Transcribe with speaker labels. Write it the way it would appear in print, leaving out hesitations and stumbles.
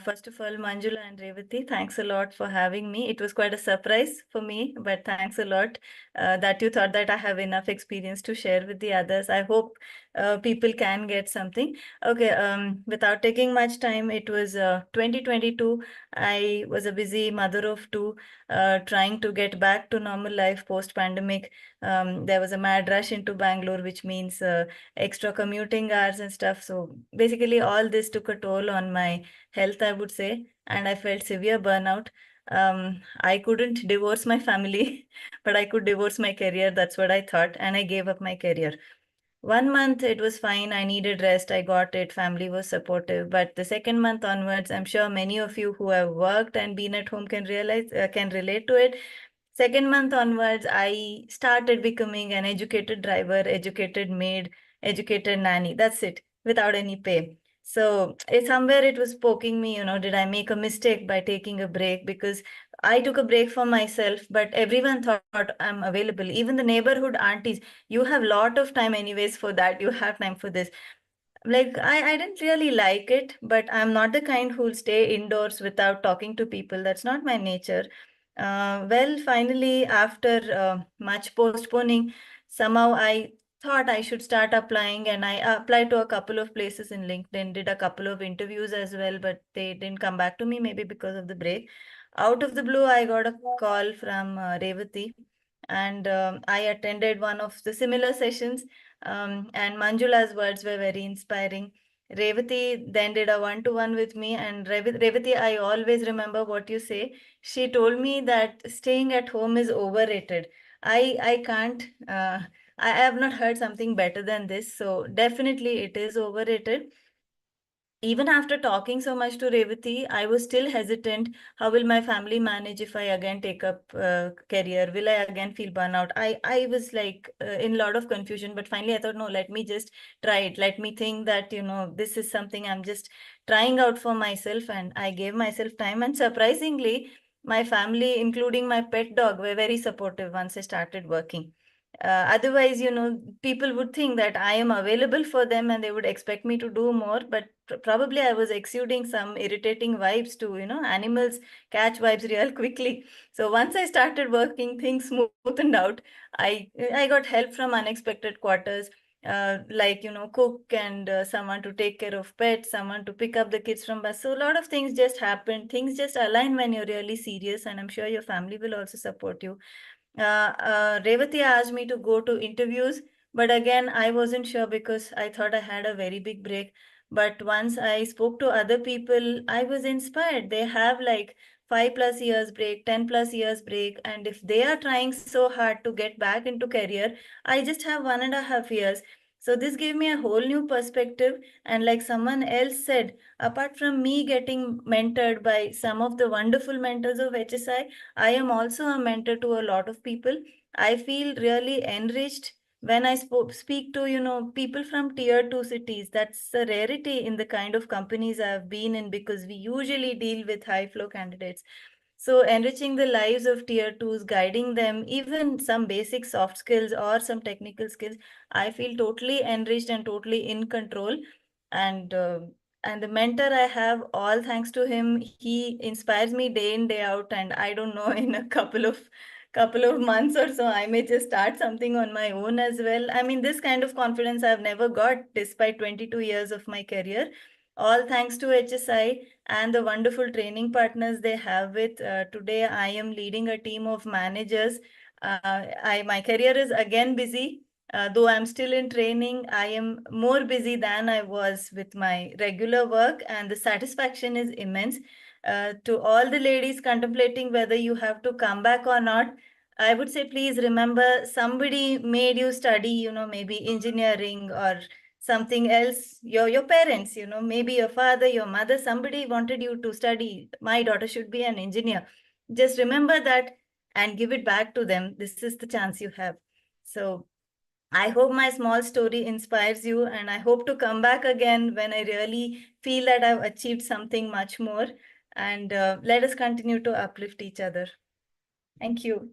Speaker 1: First of all, Manjula and Revati, thanks a lot for having me. It was quite a surprise for me, but thanks a lot that you thought that I have enough experience to share with the others. I hope people can get something. Okay, without taking much time, it was 2022. I was a busy mother of two, trying to get back to normal life post-pandemic. There was a mad rush into Bangalore, which means extra commuting hours and stuff. So basically, all this took a toll on my health, I would say, and I felt severe burnout. I couldn't divorce my family, but I could divorce my career. That's what I thought, and I gave up my career. 1 month it was fine. I needed rest. I got it. Family was supportive. But the second month onwards, I'm sure many of you who have worked and been at home can realize can relate to it. Second month onwards, I started becoming an educated driver, educated maid, educated nanny. That's it, without any pay. So somewhere it was poking me, did I make a mistake by taking a break? Because I took a break for myself, but everyone thought I'm available. Even the neighborhood aunties, you have lot of time anyways for that. You have time for this. Like I didn't really like it, but I'm not the kind who'll stay indoors without talking to people. That's not my nature. Well, finally, after much postponing, somehow I thought I should start applying, and I applied to a couple of places in LinkedIn, did a couple of interviews as well, but they didn't come back to me, maybe because of the break. Out of the blue, I got a call from Revati, and I attended one of the similar sessions, and Manjula's words were very inspiring. Revati then did a one-to-one with me, and Revati, I always remember what you say. She told me that staying at home is overrated. I can't. I have not heard something better than this. So definitely, it is overrated. Even after talking so much to Revati, I was still hesitant. How will my family manage if I again take up career? Will I again feel burnout? I was like in a lot of confusion, but finally I thought, no, let me just try it. Let me think that, this is something I'm just trying out for myself. And I gave myself time. And surprisingly, my family, including my pet dog, were very supportive once I started working. Otherwise, people would think that I am available for them and they would expect me to do more, but probably I was exuding some irritating vibes too. Animals catch vibes real quickly. So once I started working, things smoothened out. I got help from unexpected quarters, like cook and someone to take care of pets, someone to pick up the kids from bus. So a lot of things just happened. Things just align when you're really serious, and I'm sure your family will also support you. Revati asked me to go to interviews, but again, I wasn't sure because I thought I had a very big break. But once I spoke to other people, I was inspired. They have like 5+ years break, 10+ years break, and if they are trying so hard to get back into career, I just have 1.5 years. So this gave me a whole new perspective. And like someone else said, apart from me getting mentored by some of the wonderful mentors of HSI, I am also a mentor to a lot of people. I feel really enriched when I speak to, people from tier 2 cities. That's a rarity in the kind of companies I've been in, because we usually deal with high flow candidates. So enriching the lives of tier 2s, guiding them, even some basic soft skills or some technical skills, I feel totally enriched and totally in control. And and the mentor I have, all thanks to him, he inspires me day in, day out. And I don't know, in a couple of months or so, I may just start something on my own as well. I mean, this kind of confidence I've never got despite 22 years of my career. All thanks to HSI and the wonderful training partners they have with. Today, I am leading a team of managers. My career is again busy. Though I'm still in training, I am more busy than I was with my regular work, and the satisfaction is immense. To all the ladies contemplating whether you have to come back or not, I would say please remember, somebody made you study, maybe engineering or something else. Your parents, maybe your father, your mother, somebody wanted you to study. My daughter should be an engineer. Just remember that and give it back to them. This is the chance you have. So I hope my small story inspires you, and I hope to come back again when I really feel that I've achieved something much more. And let us continue to uplift each other. Thank you.